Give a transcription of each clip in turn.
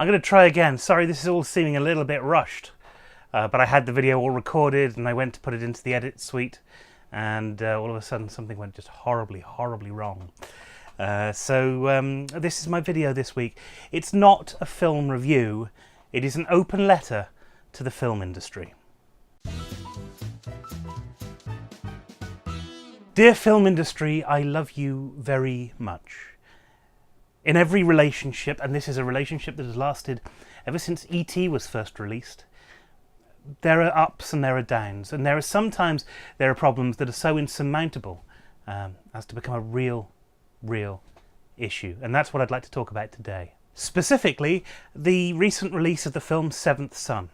I'm going to try again. Sorry, this is all seeming a little bit rushed. But I had the video all recorded and I went to put it into the edit suite, and all of a sudden something went just horribly wrong. So this is my video this week. It's not a film review, it is an open letter to the film industry. Dear film industry, I love you very much. In every relationship, and this is a relationship that has lasted ever since E.T. was first released, there are ups and there are downs, and sometimes there are problems that are so insurmountable as to become a real issue, and that's what I'd like to talk about today. Specifically, the recent release of the film Seventh Son,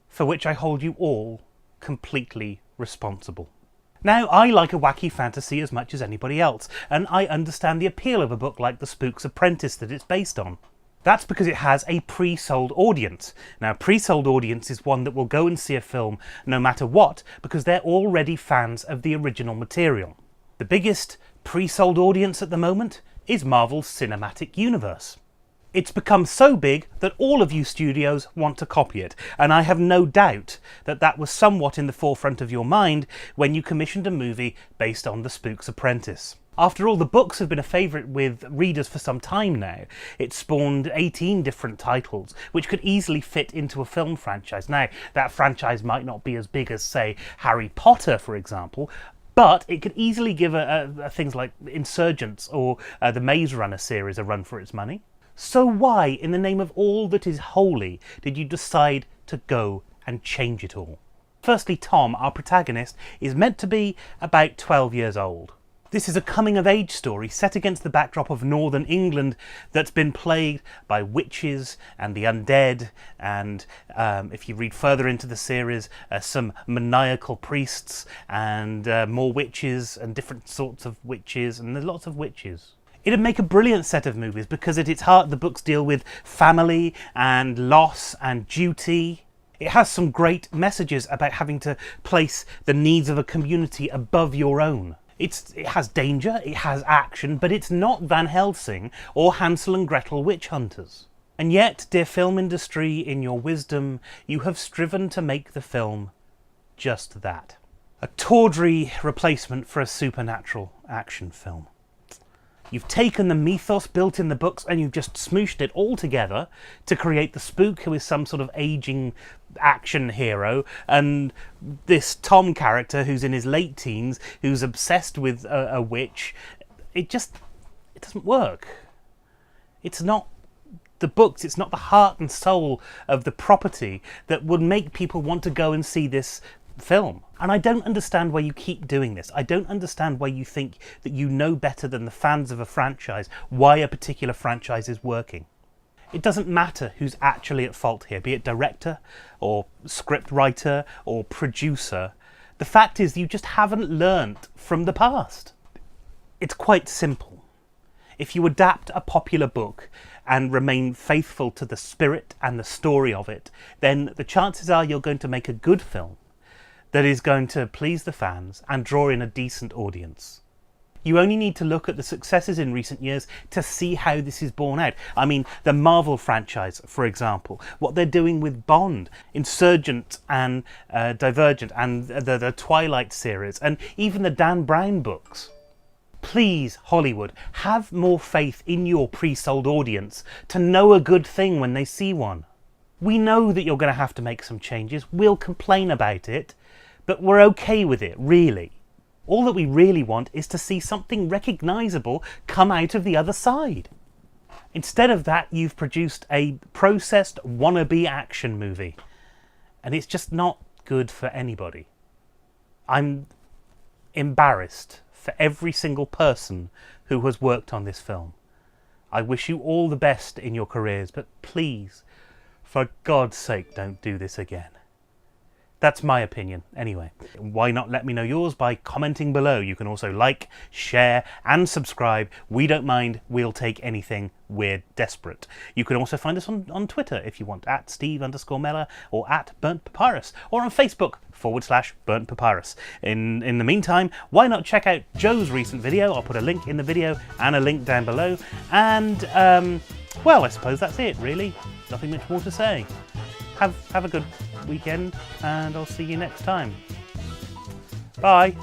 for which I hold you all completely responsible. Now, I like a wacky fantasy as much as anybody else, and I understand the appeal of a book like The Spooks Apprentice that it's based on. That's because it has a pre-sold audience. Now, pre-sold audience is one that will go and see a film no matter what, because they're already fans of the original material. The biggest pre-sold audience at the moment is Marvel's Cinematic Universe. It's become so big that all of you studios want to copy it, and I have no doubt that that was somewhat in the forefront of your mind when you commissioned a movie based on The Spooks Apprentice. After all, the books have been a favourite with readers for some time now. It spawned 18 different titles, which could easily fit into a film franchise. Now, that franchise might not be as big as, say, Harry Potter, for example, but it could easily give things like Insurgents or the Maze Runner series a run for its money. So why, in the name of all that is holy, did you decide to go and change it all? Firstly, Tom, our protagonist, is meant to be about 12 years old. This is a coming-of-age story set against the backdrop of northern England that's been plagued by witches and the undead, and if you read further into the series, some maniacal priests and more witches and different sorts of witches, and there's lots of witches. It'd make a brilliant set of movies because at its heart the books deal with family and loss and duty. It has some great messages about having to place the needs of a community above your own. It has danger, it has action, but it's not Van Helsing or Hansel and Gretel witch hunters. And yet, dear film industry, in your wisdom, you have striven to make the film just that. A tawdry replacement for a supernatural action film. You've taken the mythos built in the books and you've just smooshed it all together to create the spook, who is some sort of aging action hero, and this Tom character who's in his late teens, who's obsessed with a witch. It doesn't work. It's not the books, it's not the heart and soul of the property that would make people want to go and see this film. And I don't understand why you keep doing this. I don't understand why you think that you know better than the fans of a franchise why a particular franchise is working. It doesn't matter who's actually at fault here, be it director or script writer or producer. The fact is you just haven't learnt from the past. It's quite simple. If you adapt a popular book and remain faithful to the spirit and the story of it, then the chances are you're going to make a good film that is going to please the fans and draw in a decent audience. You only need to look at the successes in recent years to see how this is borne out. I mean, the Marvel franchise, for example, what they're doing with Bond, Insurgent and Divergent, and the Twilight series, and even the Dan Brown books. Please, Hollywood, have more faith in your pre-sold audience to know a good thing when they see one. We know that you're going to have to make some changes. We'll complain about it, but we're okay with it, really. All that we really want is to see something recognisable come out of the other side. Instead of that, you've produced a processed wannabe action movie, and it's just not good for anybody. I'm embarrassed for every single person who has worked on this film. I wish you all the best in your careers, but please, for God's sake, don't do this again. That's my opinion, anyway. Why not let me know yours by commenting below? You can also like, share, and subscribe. We don't mind. We'll take anything. We're desperate. You can also find us on Twitter if you want, at Steve_Mella or at Burnt Papyrus, or on Facebook /Burnt Papyrus. In the meantime, why not check out Joe's recent video? I'll put a link in the video and a link down below. And Well, I suppose that's it, really. Nothing much more to say. Have a good weekend, and I'll see you next time. Bye!